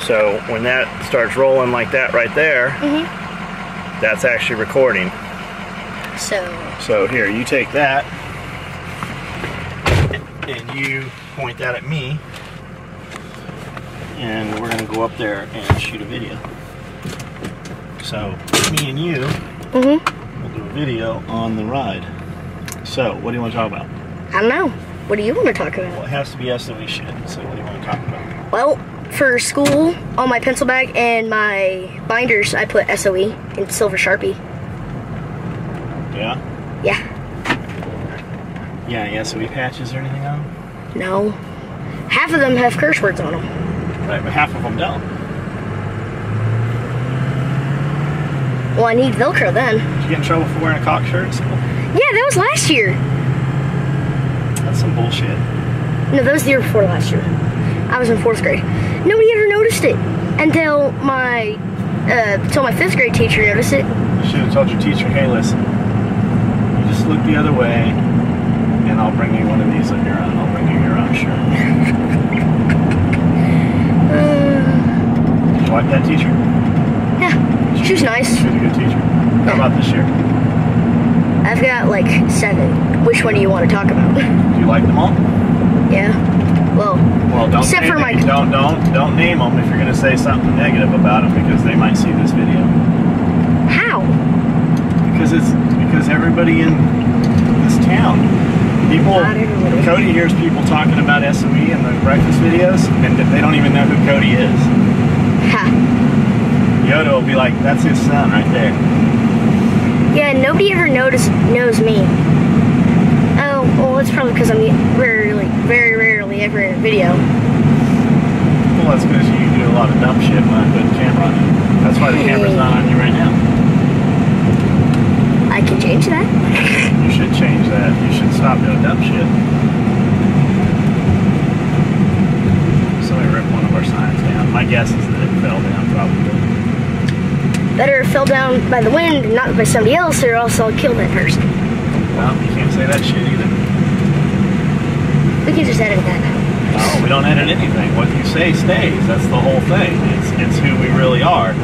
So when that starts rolling like that right there, that's actually recording. So here, you take that and you point that at me, and we're gonna go up there and shoot a video. So me and you will do a video on the ride. So what do you want to talk about? I don't know. What do you want to talk about? Well, it has to be SOE shit. So what do you want to talk about? Well, for school, on my pencil bag and my binders, I put SOE in silver Sharpie. Yeah? Yeah. Yeah, any SOE patches or anything on them? No. Half of them have curse words on them. Right, but half of them don't. Well, I need Velcro then. Did you get in trouble for wearing a cock shirt at school? Yeah, that was last year. That's some bullshit. No, that was the year before last year. I was in 4th grade. Nobody ever noticed it until my 5th grade teacher noticed it. You should have told your teacher, hey, listen, you just look the other way, and I'll bring you one of these on your own. I'll bring you your own shirt. Did you like that teacher? Yeah, she was nice. She was a good teacher. How about this year? I've got like 7. Which one do you want to talk about? Do you like them all? Yeah. Well, don't except for my don't name them if you're gonna say something negative about them, because they might see this video. How? Because everybody in this town, Cody hears people talking about SOE in the breakfast videos, and they don't even know who Cody is. Ha. Yoda will be like, that's his son right there. Yeah, nobody ever knows me. Oh, well, it's probably because I'm very rarely ever in a video. Well, that's because you do a lot of dumb shit when I put the camera on you. That's why the camera's not on you right now. I can change that. You should change that. You should stop doing dumb shit. Somebody ripped one of our signs down. My guess is that it fell down, probably. Better it fell down by the wind and not by somebody else, or else I'll kill that person. Well, you can't say that shit either. We can just edit that. No, we don't edit anything. What you say stays. That's the whole thing. It's who we really are.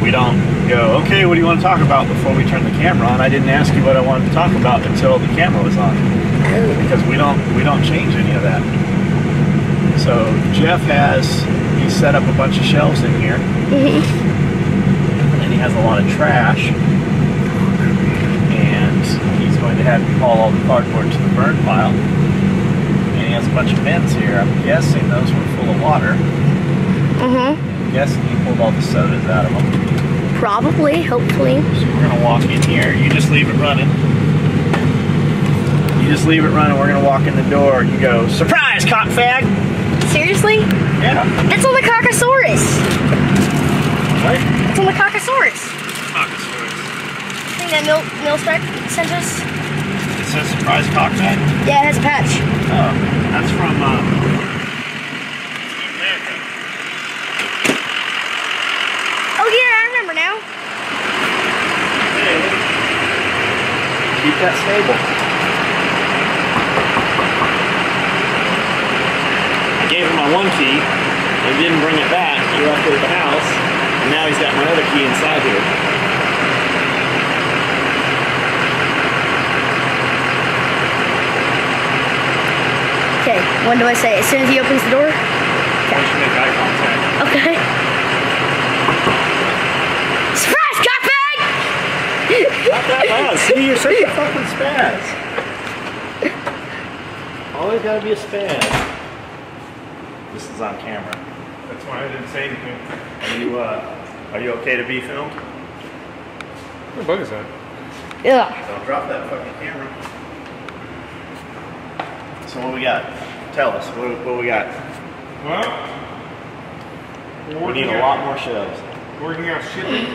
We don't go, okay, what do you want to talk about before we turn the camera on? I didn't ask you what I wanted to talk about until the camera was on. Oh. Because we don't change any of that. So Jeff he set up a bunch of shelves in here. And he has a lot of trash. And he's going to have you haul all the cardboard to the burn pile. And he has a bunch of bins here. I'm guessing those were full of water. I'm guessing he pulled all the sodas out of them. Probably, hopefully. So we're going to walk in here. You just leave it running. We're going to walk in the door. You go, surprise, cock fag! Seriously? Yeah. It's on the Caucasaurus. What? It's on the Caucasaurus. Caucasaurus. I think that Millstrike sent us. It says surprise cock fag? Yeah, it has a patch. Oh, that's from, America. Oh yeah, I remember now. Hey, keep that stable. I gave him my one key, and he didn't bring it back. He left it at the house, and now he's got my other key inside here. Okay, when do I say? As soon as he opens the door? Why don't you make eye contact? Okay. Surprise, cockbag! Not that loud. See, you're such a fucking spaz. Always gotta be a spaz. This is on camera. That's why I didn't say anything. Are you okay to be filmed? What bug is that? Yeah. Don't drop that fucking camera. So what we got? Tell us, what we got? Well, We need a lot more shelves. Working out shit.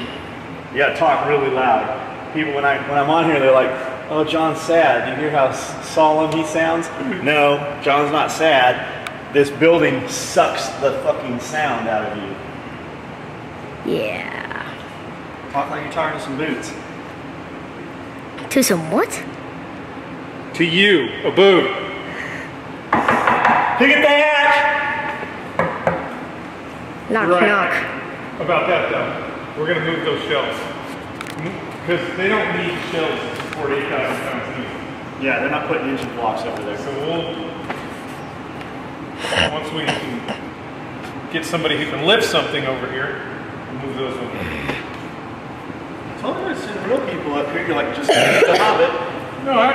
You gotta talk really loud. People, when I'm on here, they're like, oh, John's sad. You hear how solemn he sounds? No, John's not sad. This building sucks the fucking sound out of you. Yeah. Talk like you're talking to some boots. To some what? To you, a boot. Pick at the hatch! Knock, Right. knock. About that though, we're gonna move those shelves. Because they don't need shelves to support 8,000 pounds each. Yeah, they're not putting engine blocks over there. So once we can get somebody who can lift something over here, we'll move those over. I told you to send real people up here. You're like, just the Hobbit. No, I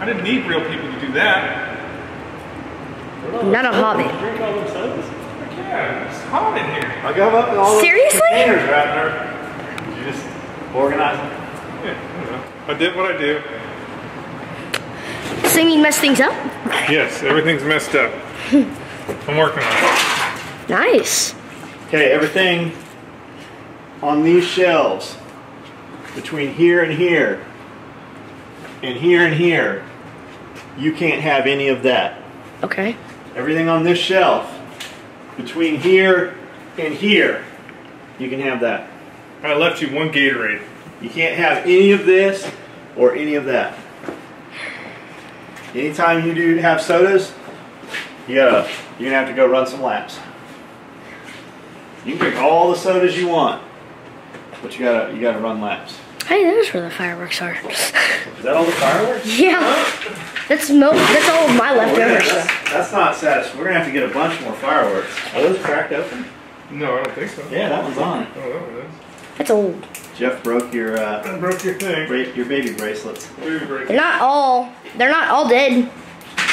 didn't need real people to do that. Not a hobbit. Drink all those sodas. Yeah, it's hot in here. I got up and all those Seriously? containers right there. Did you just organize them? Yeah, I don't know. I did what I do. So you mean mess things up? Yes, everything's messed up. I'm working on it. Nice. Okay, everything on these shelves between here and here and here and here, you can't have any of that. Okay. Everything on this shelf between here and here, you can have that. I left you one Gatorade. You can't have any of this or any of that. Anytime you do have sodas, you're gonna have to go run some laps. You can drink all the sodas you want, but you gotta run laps. Hey, there's where the fireworks are. Is that all the fireworks? Yeah. That's all of my leftovers. That's not satisfying. We're gonna have to get a bunch more fireworks. Are those cracked open? No, I don't think so. Yeah, that one's on. Oh, that one is. That's old. Jeff broke your I broke your thing. your baby bracelets. Baby break. They're not all dead.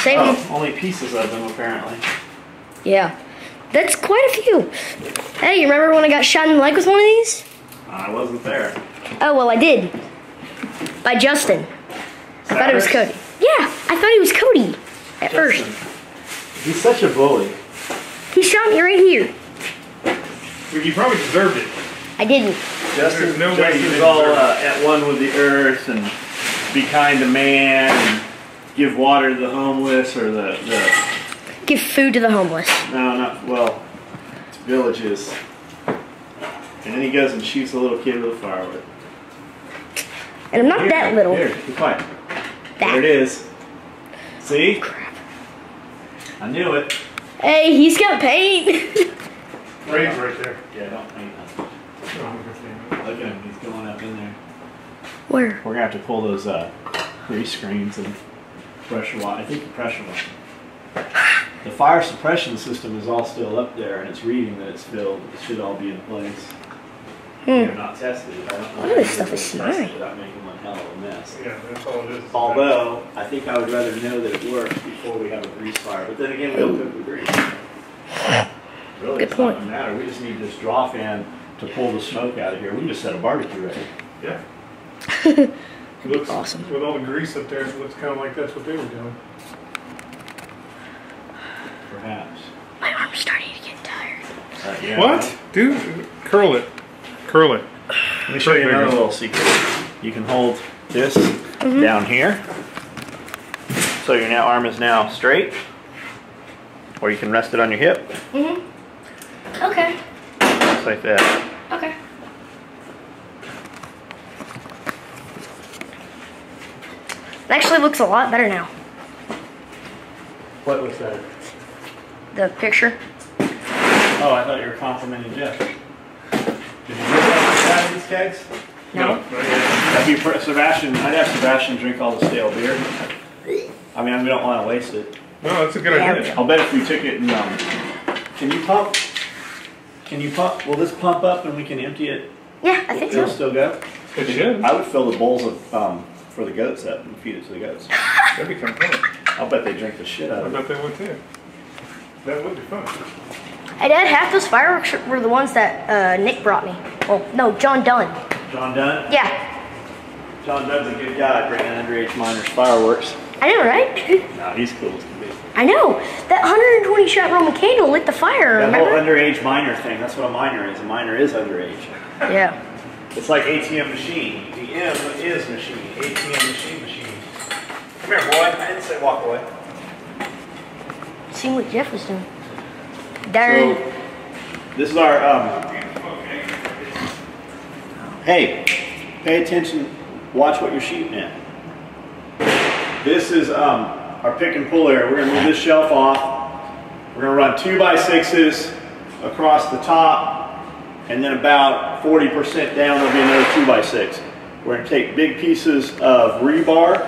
Save them. Oh, only pieces of them apparently. Yeah. That's quite a few. Hey, you remember when I got shot in the leg with one of these? I wasn't there. Oh, well, I did. By Justin. I thought it was Cody. Yeah, I thought he was Cody at first. He's such a bully. He shot me right here. Well, you probably deserved it. I didn't. Justin's no way you didn't all deserve it. at one with the earth and be kind to man and give water to the homeless or the Give food to the homeless. no, not well, it's villages. And then he goes and shoots a little kid with a firework. And I'm not that little. Here, be quiet. That. There it is. See? Crap. I knew it. Hey, he's got paint. Raid's right there. Yeah, don't paint that. Look at him, he's going up in there. Where? We're gonna have to pull those grease screens and pressure wash. I think the pressure wash. The fire suppression system is all still up there and it's reading that it's filled. It should all be in place. We have not tested it. I don't know. Oh, this stuff is nice. Without making one hell of a mess. Yeah, that's all it is. Although, I think I would rather know that it works before we have a grease fire. But then again, we don't cook with grease. Really, Good it's point. not gonna matter. We just need this draw fan to pull the smoke out of here. We can just set a barbecue ready. Yeah. That'd be Looks awesome. With all the grease up there, it looks kind of like that's what they were doing. Perhaps. My arm's starting to get tired. Yeah. What? Dude, curl it. Curl it. Let me show you another little secret. You can hold this down here. So your now arm is now straight. Or you can rest it on your hip. Okay. Just like that. Okay. It actually looks a lot better now. What was that? The picture. Oh, I thought you were complimenting Jeff. Did you drink these kegs? No. That'd be Sebastian. I'd have Sebastian drink all the stale beer. I mean, we don't want to waste it. No, that's a good idea. I'll bet if we took it and can you pump? Can you pump? Will this pump up and we can empty it? Yeah, I think It'll so. still go. It should. I would fill the bowls of for the goats up and feed it to the goats. That'd be kind of fun. I'll bet they drink the shit out I of it. bet they would too. That would be fun. Hey, Dad, half those fireworks were the ones that Nick brought me. Well, no, John Dunn. John Dunn? Yeah. John Dunn's a good guy bringing underage minors fireworks. I know, right? No, he's cool as can be. I know. That 120 shot Roman candle lit the fire, That whole remember? underage minor thing, that's what a minor is. A minor is underage. Yeah. It's like ATM machine. The M is machine. ATM machine. Come here, boy. I didn't say walk away. See what Jeff was doing. Darn. So, this is our, hey, pay attention, watch what you're shooting at. This is our pick and pull area. We're gonna move this shelf off. We're going to run 2x6s across the top, and then about 40% down there'll be another 2x6. We're going to take big pieces of rebar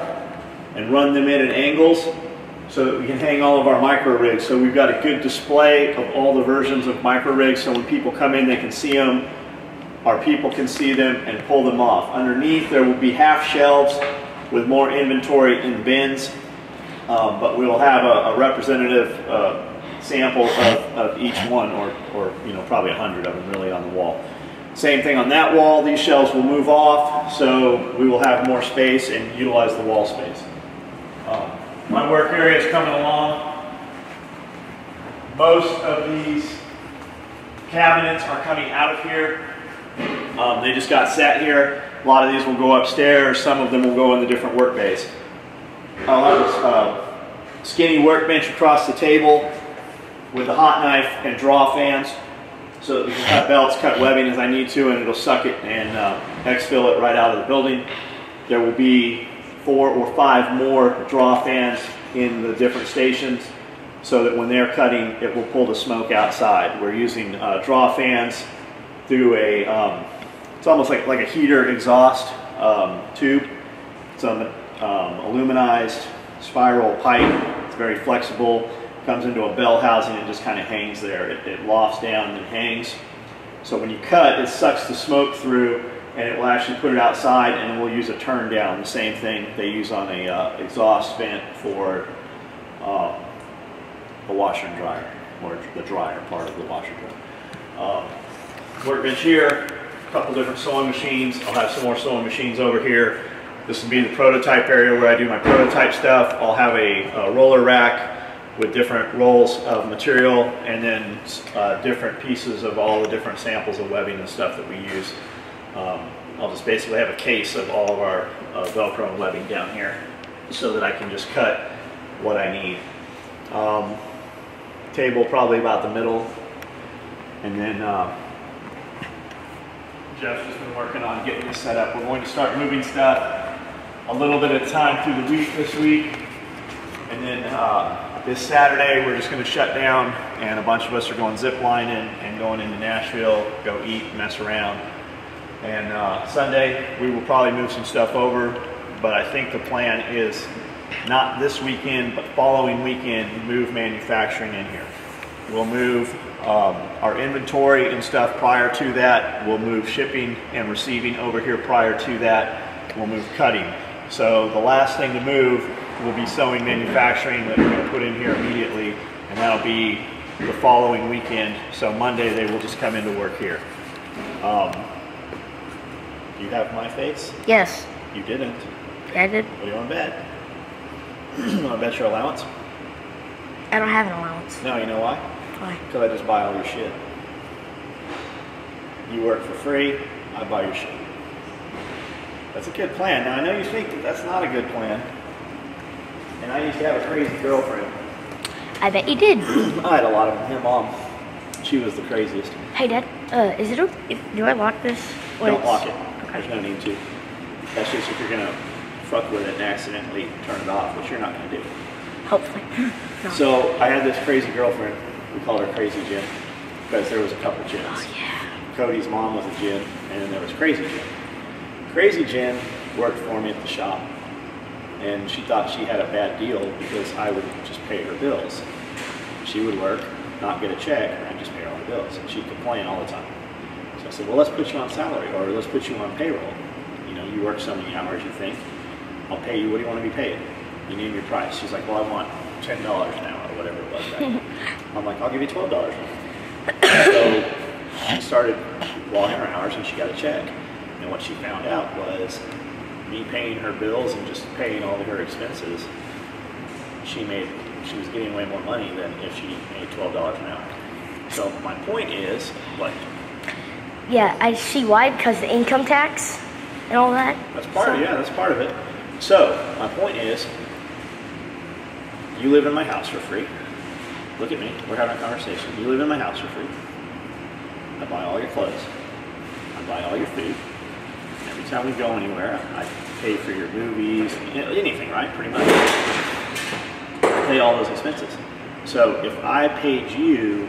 and run them in at angles so that we can hang all of our micro rigs. So we've got a good display of all the versions of micro rigs, so when people come in they can see them, our people can see them and pull them off. Underneath there will be half shelves with more inventory in bins, but we will have a representative sample of each one, or you know, probably 100 of them really on the wall. Same thing on that wall. These shelves will move off, so we will have more space and utilize the wall space. My work area is coming along. Most of these cabinets are coming out of here. They just got set here. A lot of these will go upstairs. Some of them will go in the different work bays. I'll have a skinny workbench across the table with a hot knife and draw fans, so that we can cut belts, cut webbing as I need to, and it'll suck it and exfil it right out of the building. There will be 4 or 5 more draw fans in the different stations, so that when they're cutting, it will pull the smoke outside. We're using draw fans through a, it's almost like a heater exhaust tube. It's an aluminized spiral pipe. It's very flexible. Comes into a bell housing and just kind of hangs there. It lofts down and hangs. So when you cut, it sucks the smoke through, and it will actually put it outside, and then we'll use a turn down. The same thing they use on a exhaust vent for the washer and dryer, or the dryer part of the washer and dryer. Workbench here, a couple different sewing machines. I'll have some more sewing machines over here. This will be the prototype area where I do my prototype stuff. I'll have a roller rack with different rolls of material, and then different pieces of all the different samples of webbing and stuff that we use. I'll just basically have a case of all of our Velcro and webbing down here, so that I can just cut what I need. Table probably about the middle, and then Jeff's just been working on getting this set up. We're going to start moving stuff a little bit at a time through the week this week, and then this Saturday we're just going to shut down, and a bunch of us are going zip lining and going into Nashville, go eat, mess around. And Sunday we will probably move some stuff over, but I think the plan is not this weekend, but following weekend, move manufacturing in here. We'll move our inventory and stuff prior to that. We'll move shipping and receiving over here prior to that. We'll move cutting. So the last thing to move will be sewing manufacturing that we're going to put in here immediately, and that'll be the following weekend. So Monday they will just come into work here. Do you have my face? Yes. You didn't. Yeah, I did. What do you want to bet? You want to bet your allowance? I don't have an allowance. No, you know why? Why? Because I just buy all your shit. You work for free, I buy your shit. That's a good plan. Now I know you think that that's not a good plan. And I used to have a crazy girlfriend. I bet you did. I had a lot of them. Your mom, she was the craziest. Hey, Dad. Is it okay? Do I lock this? Don't lock it. Okay. There's no need to. That's just if you're gonna fuck with it and accidentally turn it off, which you're not gonna do. Hopefully. No. So I had this crazy girlfriend. We called her Crazy Jen because there was a couple Jens. Oh, yeah. Cody's mom was a Jen, and then there was Crazy Jen. Crazy Jen worked for me at the shop, and she thought she had a bad deal because I would just pay her bills. She would work, not get a check, and I'd just pay her all the bills, and she'd complain all the time. So I said, well, let's put you on salary, or let's put you on payroll. You know, you work so many hours, you think, I'll pay you, what do you want to be paid? You name your price. She's like, well, I want $10 an hour, or whatever it was, right? I'm like, I'll give you $12 an hour. So she started logging her hours, and she got a check. And what she found out was me paying her bills and just paying all of her expenses, she was getting way more money than if she made $12 an hour. So my point is, what? Yeah, I see why, because the income tax and all that. That's part of it, yeah, that's part of it. So my point is, you live in my house for free. Look at me, we're having a conversation. You live in my house for free. I buy all your clothes. I buy all your food. Every time we go anywhere, I pay for your movies, anything, right? Pretty much. I pay all those expenses. So if I paid you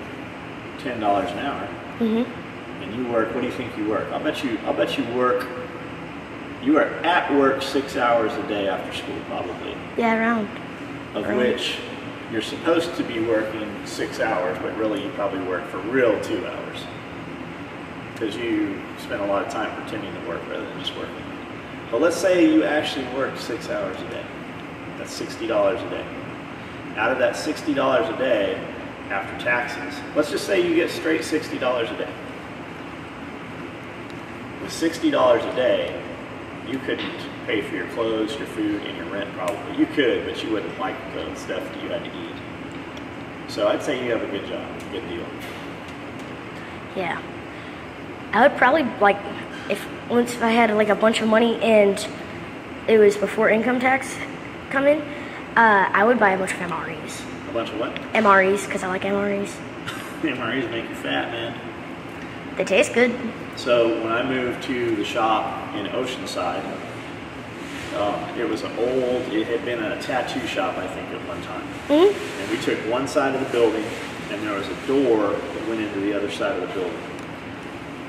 $10 an hour, and you work, what do you think you work? I'll bet you work. You are at work 6 hours a day after school, probably. Yeah, around. Of which you're supposed to be working 6 hours, but really you probably work for real 2 hours. Because you spend a lot of time pretending to work rather than just working. But let's say you actually work 6 hours a day. That's $60 a day. Out of that $60 a day, after taxes, let's just say you get straight $60 a day. With $60 a day, you couldn't pay for your clothes, your food, and your rent probably. You could, but you wouldn't like the stuff that you had to eat. So I'd say you have a good job, good deal. Yeah. I would probably, like, once I had like a bunch of money and it was before income tax come in, I would buy a bunch of MREs. A bunch of what? MREs, because I like MREs. MREs make you fat, man. They taste good. So when I moved to the shop in Oceanside, it had been a tattoo shop, I think, at one time. And we took one side of the building, and there was a door that went into the other side of the building.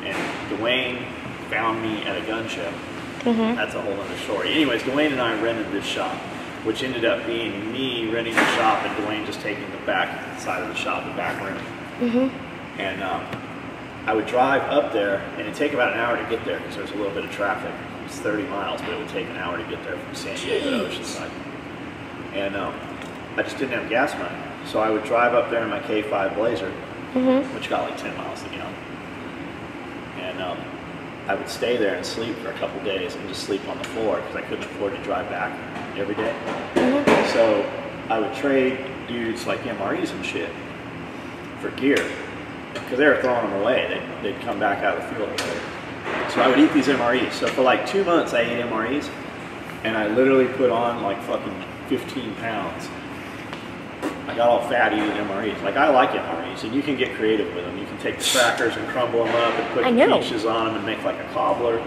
And Dwayne found me at a gun show. That's a whole other story. Anyways, Dwayne and I rented this shop, which ended up being me renting the shop and Dwayne just taking the back side of the shop, the back room. And I would drive up there, and it'd take about an hour to get there because there was a little bit of traffic. It's 30 miles, but it would take an hour to get there from San Diego to Oceanside. And I just didn't have gas money. So I would drive up there in my K5 Blazer, which got like 10 miles a gallon. And I would stay there and sleep for a couple days and just sleep on the floor because I couldn't afford to drive back every day. So I would trade dudes like MREs and shit for gear because they were throwing them away. They'd come back out of the field. So I would eat these MREs. So for like 2 months I ate MREs, and I literally put on like fucking 15 pounds. I got all fat eating MREs. Like, I like MREs, and you can get creative with them. You can take the crackers and crumble them up and put peaches on them and make like a cobbler.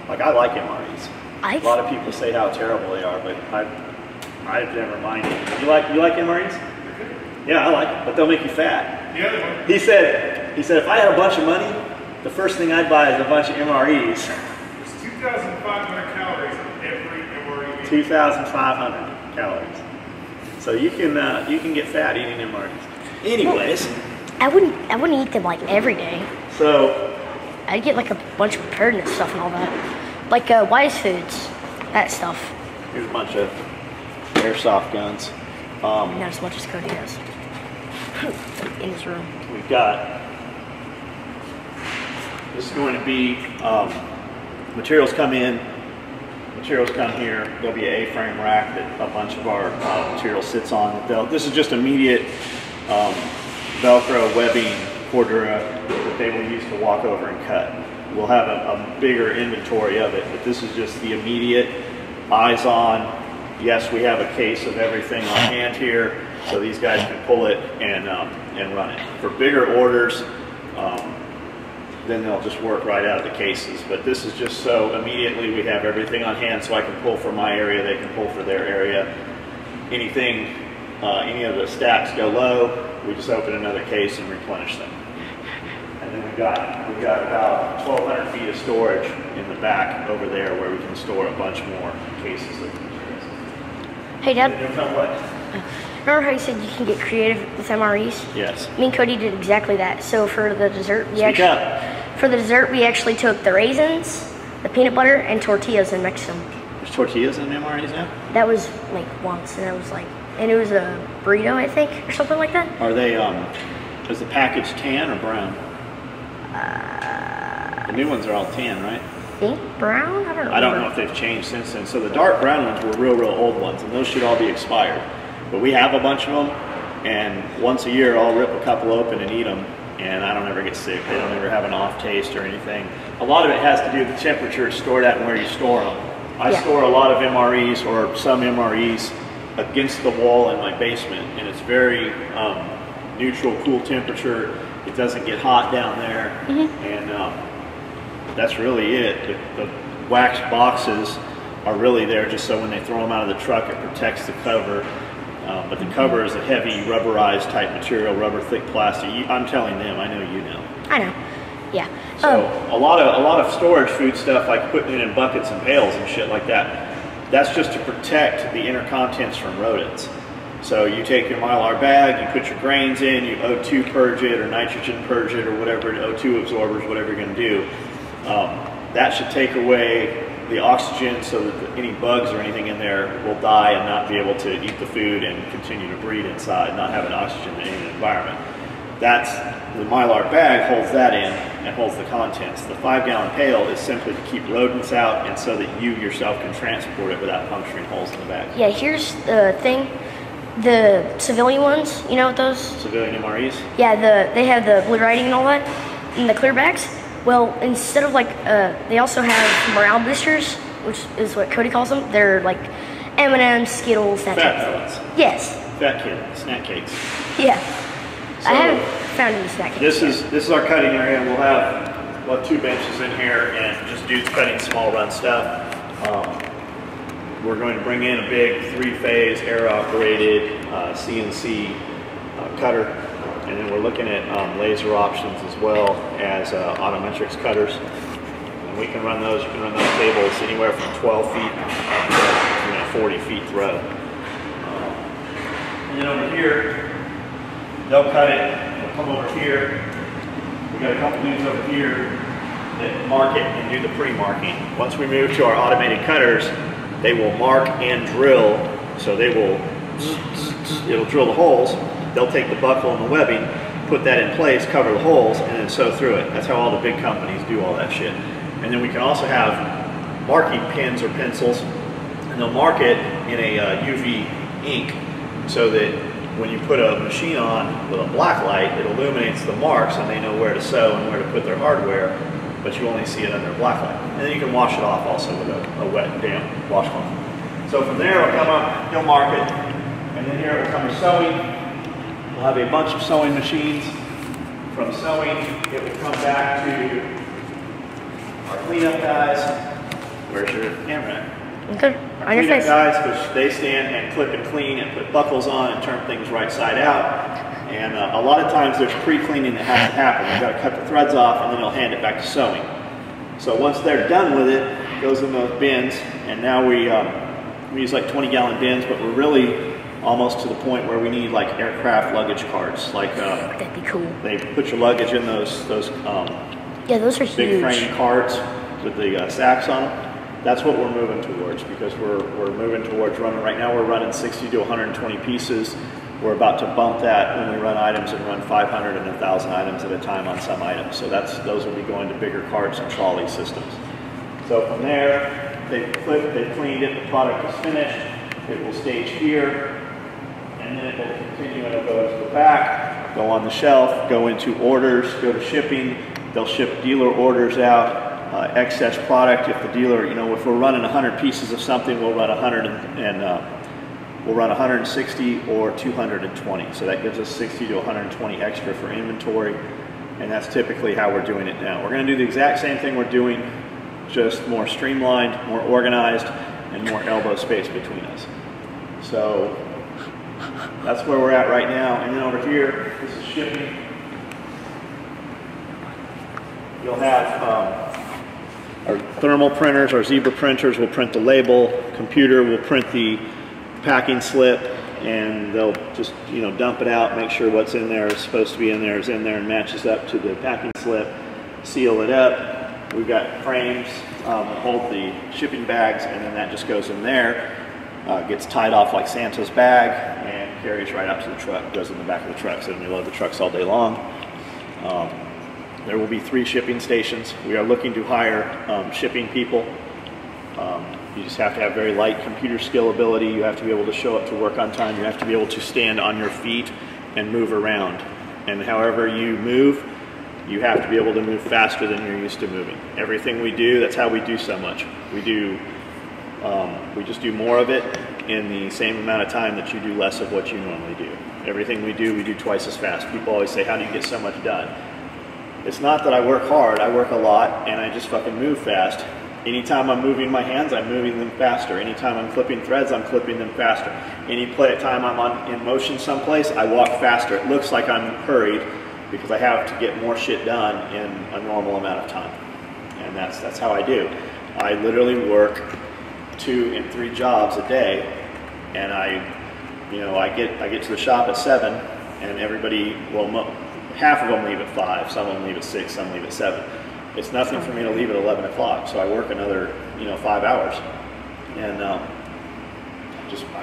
Like, I like MREs. A lot of people say how terrible they are, but I've never minded. You like MREs? Yeah, I like them, but they'll make you fat. Yeah. He said if I had a bunch of money, the first thing I'd buy is a bunch of MREs. There's 2,500 calories in every MRE. 2,500 calories. So you can get fat eating MREs. Anyways, I wouldn't eat them like every day. So I'd get like a bunch of preparedness stuff and all that, like Wise Foods, that stuff. Here's a bunch of airsoft guns. Not as much as Cody has in his room. We've got. This is going to be materials come in. Materials come here. There'll be an A-frame rack that a bunch of our material sits on. This is just immediate Velcro webbing Cordura that they will use to walk over and cut. We'll have a bigger inventory of it, but this is just the immediate eyes on. Yes, we have a case of everything on hand here, so these guys can pull it and run it. For bigger orders, then they'll just work right out of the cases. But this is just so immediately we have everything on hand, so I can pull for my area, they can pull for their area. Anything, any of the stacks go low, we just open another case and replenish them. And then we've got about 1,200 feet of storage in the back over there where we can store a bunch more cases of materials. Hey, Dad. What? Remember how you said you can get creative with MREs? Yes. Me and Cody did exactly that. So for the dessert, we actually took the raisins, the peanut butter, and tortillas and mixed them. There's tortillas in MREs now? That was like once, and it was a burrito, I think, or something like that. Are they, is the package tan or brown? The new ones are all tan, right? I think brown? I don't know. I don't know if they've changed since then. So the dark brown ones were real old ones, and those should all be expired. But we have a bunch of them, and once a year I'll rip a couple open and eat them, and I don't ever get sick. They don't ever have an off taste or anything. A lot of it has to do with the temperature stored at and where you store them. I store a lot of MREs, or some MREs, against the wall in my basement, and it's very neutral, cool temperature. It doesn't get hot down there, and that's really it. The wax boxes are really there just so when they throw them out of the truck, it protects the cover. But the cover is a heavy rubberized type material, rubber thick plastic. I'm telling them, I know you know. I know. Yeah. So a lot of storage food stuff, like putting it in buckets and pails and shit like that, that's just to protect the inner contents from rodents. So you take your Mylar bag, you put your grains in, you O2 purge it or nitrogen purge it or whatever, O2 absorbers, whatever you're going to do. That should take away the oxygen so that any bugs or anything in there will die and not be able to eat the food and continue to breed inside, not having oxygen in the environment. That's the Mylar bag holds that in and holds the contents. The 5-gallon pail is simply to keep rodents out and so that you yourself can transport it without puncturing holes in the bag. Yeah, here's the thing. The civilian ones, you know what those? Civilian MREs? Yeah, they have the blue writing and all that, and the clear bags. Well, instead of like, they also have morale boosters, which is what Cody calls them. They're like M&M's, Skittles, that type of thing. Yes. Fat kid, snack cakes. Yeah. So I haven't found any snack cakes. This is our cutting area. We'll have 2 benches in here and just dudes cutting small run stuff. We're going to bring in a big 3-phase air-operated CNC cutter, and then we're looking at laser options as well as autometrics cutters. And we can run those. You can run those cables anywhere from 12 feet up to 40 feet throw. And then over here, they'll cut it. They'll come over here. We got a couple dudes over here that mark it and do the pre-marking. Once we move to our automated cutters, they will mark and drill. So they will, it'll drill the holes. They'll take the buckle and the webbing, put that in place, cover the holes, and then sew through it. That's how all the big companies do all that shit. And then we can also have marking pens or pencils, and they'll mark it in a UV ink so that when you put a machine on with a black light, it illuminates the marks and they know where to sew and where to put their hardware, but you only see it under a black light. And then you can wash it off also with a wet, damp washcloth. So from there, it'll come up, he'll mark it, and then here it will come to sewing. We'll have a bunch of sewing machines. From sewing, it will come back to our cleanup guys. Where's your camera? Okay, on your face. Guys, which they stand and clip and clean and put buckles on and turn things right side out. And a lot of times there's pre-cleaning that has to happen. You've got to cut the threads off and then they'll hand it back to sewing. So once they're done with it, it goes in those bins. And now we use like 20-gallon bins, but we're really almost to the point where we need like aircraft luggage carts. Like that'd be cool. They put your luggage in those yeah, those are big huge. frame carts with the sacks on them. That's what we're moving towards because we're moving towards running. Right now we're running 60 to 120 pieces. We're about to bump that when we run items and run 500 and 1,000 items at a time on some items. So those will be going to bigger carts and trolley systems. So from there, they've clipped, they've cleaned it, the product is finished. It will stage here, and then it will continue and it'll go to the back, go on the shelf, go into orders, go to shipping. They'll ship dealer orders out. Excess product, if the dealer, if we're running 100 pieces of something, we'll run 100 we'll run 160 or 220. So that gives us 60 to 120 extra for inventory, and that's typically how we're doing it now. We're going to do the exact same thing we're doing, just more streamlined, more organized, and more elbow space between us. So that's where we're at right now. And then over here, this is shipping. You'll have our thermal printers, our Zebra printers will print the label. Computer will print the packing slip, and they'll just dump it out, make sure what's in there is supposed to be in there is in there and matches up to the packing slip. Seal it up. We've got frames that hold the shipping bags, and then that just goes in there, gets tied off like Santa's bag, and carries right up to the truck. Goes in the back of the truck, so then we load the trucks all day long. There will be 3 shipping stations. We are looking to hire shipping people. You just have to have very light computer skill ability. You have to be able to show up to work on time. You have to be able to stand on your feet and move around. And however you move, you have to be able to move faster than you're used to moving. Everything we do, that's how we do so much. We just do more of it in the same amount of time that you do less of what you normally do. Everything we do twice as fast. People always say, how do you get so much done? It's not that I work hard, I work a lot, and I just fucking move fast. Anytime I'm moving my hands, I'm moving them faster. Anytime I'm clipping threads, I'm clipping them faster. Any time I'm in motion someplace, I walk faster. It looks like I'm hurried because I have to get more shit done in a normal amount of time. And that's how I do. I literally work 2 and 3 jobs a day, and I get to the shop at 7, and everybody, well, half of them leave at 5, some of them leave at 6, some leave at 7. It's nothing for me to leave at 11 o'clock, so I work another 5 hours, and I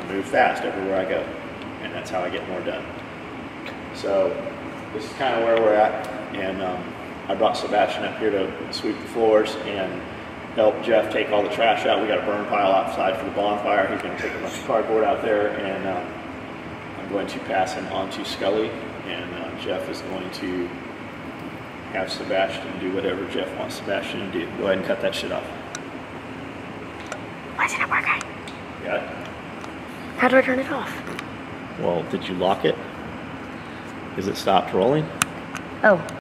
move fast everywhere I go, and that's how I get more done. So this is kind of where we're at, and I brought Sebastian up here to sweep the floors and help Jeff take all the trash out. We got a burn pile outside for the bonfire. He's going to take a bunch of cardboard out there, and I'm going to pass him on to Scully, and Jeff is going to have Sebastian do whatever Jeff wants Sebastian to do. Go ahead and cut that shit off. Why isn't it working? Got it? How do I turn it off? Well, did you lock it? Is it stopped rolling? Oh.